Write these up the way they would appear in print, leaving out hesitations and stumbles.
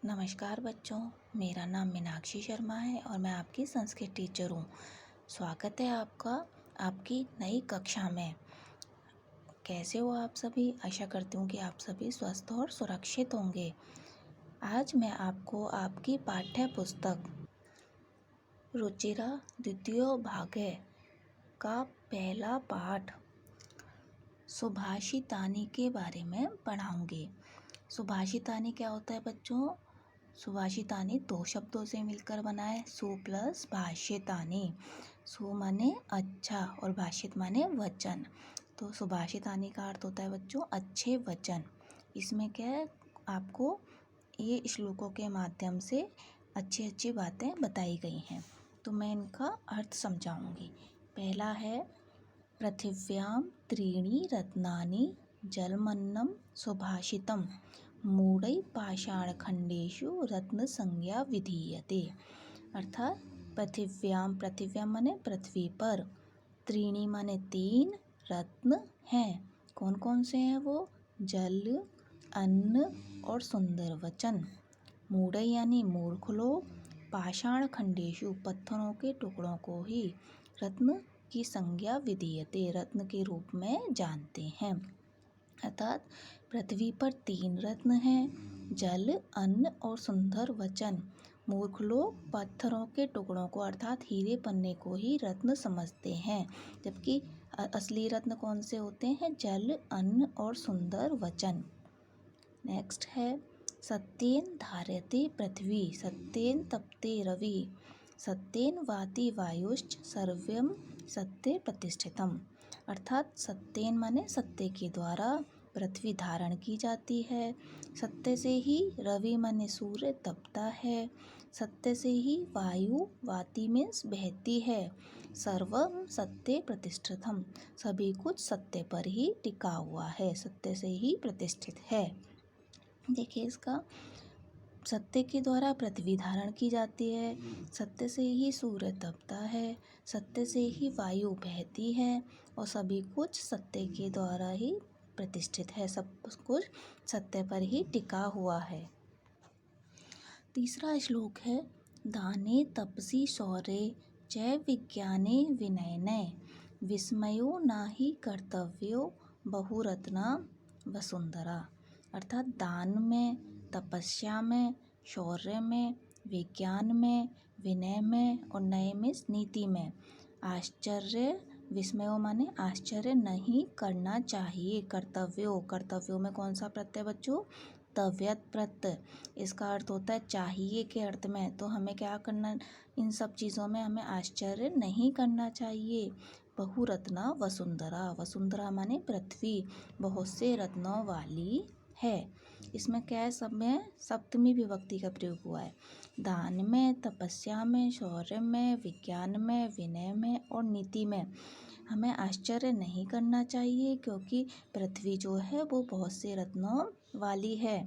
नमस्कार बच्चों, मेरा नाम मीनाक्षी शर्मा है और मैं आपकी संस्कृत टीचर हूँ। स्वागत है आपका आपकी नई कक्षा में। कैसे हो आप सभी? आशा करती हूँ कि आप सभी स्वस्थ और सुरक्षित होंगे। आज मैं आपको आपकी पाठ्य पुस्तक रुचिरा द्वितीय भागे का पहला पाठ सुभाषितानी के बारे में पढ़ाऊँगी। सुभाषितानी क्या होता है बच्चों? सुभाषितानी दो शब्दों से मिलकर बना है, सु प्लस भाष्यतानी। सु माने अच्छा और भाष्यत माने वचन। तो सुभाषितानी का अर्थ होता है बच्चों अच्छे वचन। इसमें क्या है, आपको ये श्लोकों के माध्यम से अच्छी अच्छी बातें बताई गई हैं। तो मैं इनका अर्थ समझाऊंगी। पहला है पृथिव्यां त्रीणि रत्नानि जलमन्नं सुभाषितम् मूढ़ै पाषाणखंडेषु रत्न संज्ञा विधीयते। अर्थात पृथिव्यां माने पृथ्वी पर, त्रीणी माने तीन, रत्न हैं। कौन कौन से हैं वो? जल, अन्न और सुंदर वचन। मूढ़ै यानी मूर्ख लोग, पाषाण खंडेषु पत्थरों के टुकड़ों को ही रत्न की संज्ञा विधीयते रत्न के रूप में जानते हैं। अर्थात पृथ्वी पर तीन रत्न हैं, जल, अन्न और सुंदर वचन। मूर्ख लोग पत्थरों के टुकड़ों को अर्थात हीरे पन्ने को ही रत्न समझते हैं, जबकि असली रत्न कौन से होते हैं? जल, अन्न और सुंदर वचन। नेक्स्ट है सत्येन धार्यते पृथ्वी सत्येन तपते रवि सत्येन वाति वायुश्च सर्वं सत्ये प्रतिष्ठितम्। अर्थात सत्येन माने सत्य के द्वारा पृथ्वी धारण की जाती है, सत्य से ही रवि माने सूर्य तपता है, सत्य से ही वायु वाति मीन्स बहती है, सर्वम सत्य प्रतिष्ठितम् सभी कुछ सत्य पर ही टिका हुआ है, सत्य से ही प्रतिष्ठित है। देखिए इसका, सत्य के द्वारा पृथ्वी धारण की जाती है, सत्य से ही सूर्य तपता है, सत्य से ही वायु बहती है और सभी कुछ सत्य के द्वारा ही प्रतिष्ठित है, सब कुछ सत्य पर ही टिका हुआ है। तीसरा श्लोक है दाने तपसि शौर्ये च विज्ञाने विनयने विस्मयो नाहि कर्तव्यो बहुरत्ना वसुंधरा। अर्थात दान में, तपस्या में, शौर्य में, विज्ञान में, विनय में और नय में नीति में आश्चर्य, विस्मय माने आश्चर्य नहीं करना चाहिए। कर्तव्यों में कौन सा प्रत्यय बच्चों? तव्यत प्रत्यय। इसका अर्थ होता है चाहिए के अर्थ में। तो हमें क्या करना, इन सब चीज़ों में हमें आश्चर्य नहीं करना चाहिए। बहुरत्ना वसुंधरा, वसुंधरा माने पृथ्वी बहुत से रत्नों वाली है। इसमें क्या है, सब में सप्तमी विभक्ति का प्रयोग हुआ है। दान में, तपस्या में, शौर्य में, विज्ञान में, विनय में और नीति में हमें आश्चर्य नहीं करना चाहिए, क्योंकि पृथ्वी जो है वो बहुत से रत्नों वाली है।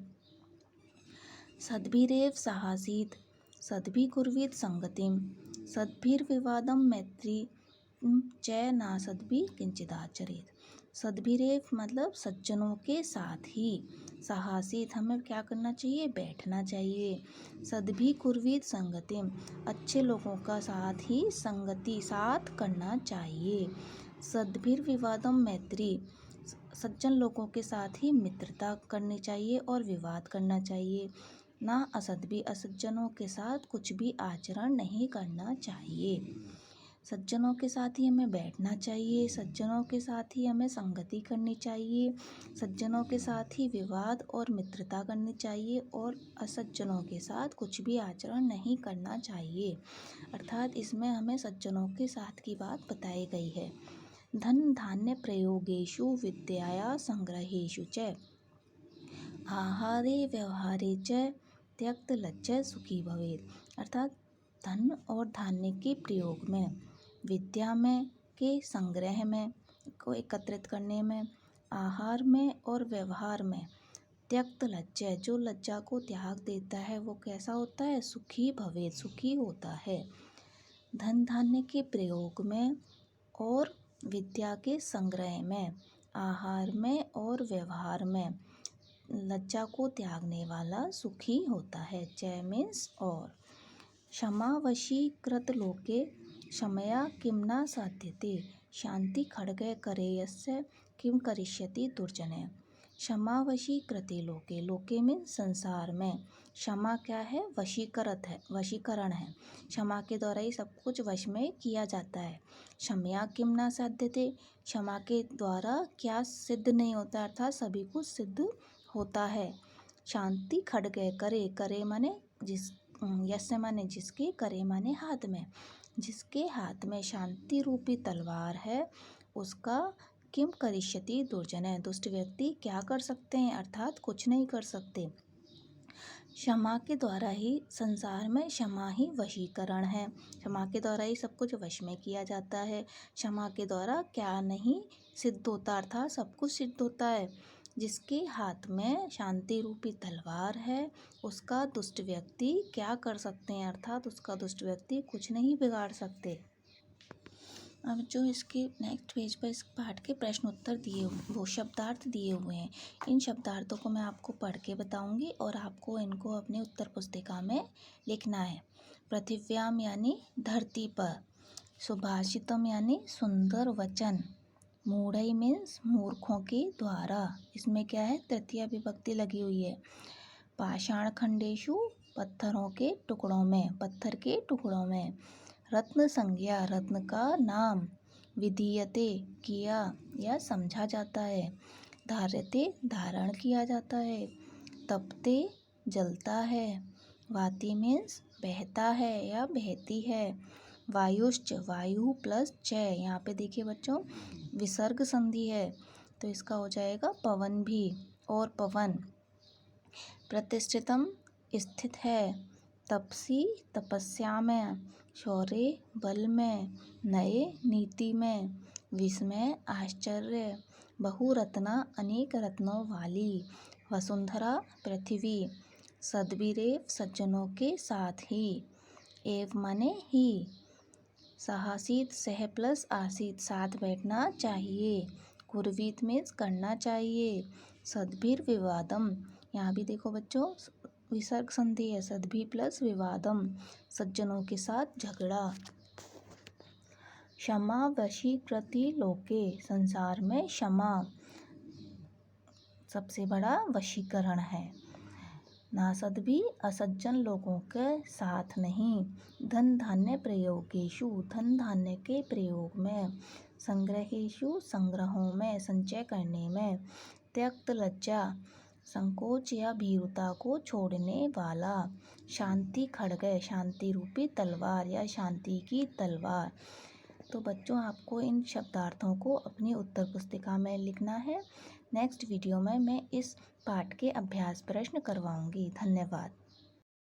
सद्भिरेव साहसीत सद्भिर्कुर्वीत संगतिम सद्भिर्विवादं मैत्री च नासद्भि किंचिदाचरेत। सद्भिरेव मतलब सज्जनों के साथ ही, साहसीत हमें क्या करना चाहिए? बैठना चाहिए। सद्भि कुर्वीत संगतिम अच्छे लोगों का साथ ही संगति साथ करना चाहिए। सद्भिर्विवादं मैत्री सज्जन लोगों के साथ ही मित्रता करनी चाहिए और विवाद करना चाहिए। ना असद्भि असज्जनों के साथ कुछ भी आचरण नहीं करना चाहिए। सज्जनों के साथ ही हमें बैठना चाहिए, सज्जनों के साथ ही हमें संगति करनी चाहिए, सज्जनों के साथ ही विवाद और मित्रता करनी चाहिए और असज्जनों के साथ कुछ भी आचरण नहीं करना चाहिए। अर्थात इसमें हमें सज्जनों के साथ की बात बताई गई है। धन धान्य प्रयोगेषु विद्याया संग्रहेषु च आहारे व्यवहारे च त्यक्त लज्ज सुखी भवेत्। अर्थात धन और धान्य के प्रयोग में, विद्या में के संग्रह में को एकत्रित करने में, आहार में और व्यवहार में, त्यक्त लज्ज जो लज्जा को त्याग देता है वो कैसा होता है? सुखी भवेत् सुखी होता है। धन धान्य के प्रयोग में और विद्या के संग्रह में, आहार में और व्यवहार में लज्जा को त्यागने वाला सुखी होता है। च मीन्स और। क्षमा वशीकृत लोके क्षमया किं न साध्यते शांति खड्गे करेयस्य किं करिष्यति दुर्जने। क्षमा वशीकृते लोके, लोके में संसार में। क्षमा क्या है? वशीकृत है, वशीकरण है। क्षमा के द्वारा ही सब कुछ वश में किया जाता है। क्षमया किं न साध्यते, क्षमा के द्वारा क्या सिद्ध नहीं होता, अर्थात सभी कुछ सिद्ध होता है। शांति खड्गे करे, करे माने जिस, यस्य माने जिसके, करे माने हाथ में। जिसके हाथ में शांति रूपी तलवार है उसका किम करिष्यति दुर्जन, दुष्ट व्यक्ति क्या कर सकते हैं, अर्थात कुछ नहीं कर सकते। क्षमा के द्वारा ही संसार में, क्षमा ही वशीकरण है। क्षमा के द्वारा ही सब कुछ वश में किया जाता है। क्षमा के द्वारा क्या नहीं सिद्ध होता, अर्थात सब कुछ सिद्ध होता है। जिसके हाथ में शांति रूपी तलवार है उसका दुष्ट व्यक्ति क्या कर सकते हैं, अर्थात उसका दुष्ट व्यक्ति कुछ नहीं बिगाड़ सकते। अब जो इसके नेक्स्ट पेज पर इस पाठ के प्रश्न उत्तर दिए, वो शब्दार्थ दिए हुए हैं। इन शब्दार्थों को मैं आपको पढ़ के बताऊंगी और आपको इनको अपने उत्तर पुस्तिका में लिखना है। पृथिव्याम यानी धरती पर, सुभाषितम यानी सुंदर वचन, मूढ़ई मीन्स मूर्खों के द्वारा, इसमें क्या है, तृतीया विभक्ति लगी हुई है। पाषाण खंडेशु, पत्थरों के टुकड़ों में, पत्थर के टुकड़ों में। रत्न संज्ञा, रत्न का नाम। विधीयते, किया या समझा जाता है। धार्यते, धारण किया जाता है। तपते, जलता है। वाति मीन्स बहता है या बहती है। वायुश्च, वायु प्लस च, यहाँ पे देखिए बच्चों विसर्ग संधि है तो इसका हो जाएगा पवन भी, और पवन। प्रतिष्ठितम, स्थित है। तपसी, तपस्या में। शौर्य, बल में। नए, नीति में। विस्मय, आश्चर्य। बहुरत्ना, अनेक रत्नों वाली। वसुंधरा, पृथ्वी। सद्भिरेव, सज्जनों के साथ ही। एव माने ही। साहसीत, सह प्लस आसीत, साथ बैठना चाहिए। कुर्वीत मीन्स करना चाहिए। सद्भिर विवादम, यहाँ भी देखो बच्चों विसर्ग संधि है। सद्भि प्लस विवादम, सज्जनों के साथ झगड़ा। क्षमा वशीकृति लोके, संसार में क्षमा सबसे बड़ा वशीकरण है। नासद्भि, असज्जन लोगों के साथ नहीं। धन धान्य प्रयोगेषु, धन धान्य के प्रयोग में। संग्रहेषु, संग्रहों में, संचय करने में। त्यक्त लज्जा, संकोच या भीरुता को छोड़ने वाला। शांति खड्ग, शांति रूपी तलवार या शांति की तलवार। तो बच्चों आपको इन शब्दार्थों को अपनी उत्तर पुस्तिका में लिखना है। नेक्स्ट वीडियो में मैं इस पाठ के अभ्यास प्रश्न करवाऊंगी। धन्यवाद।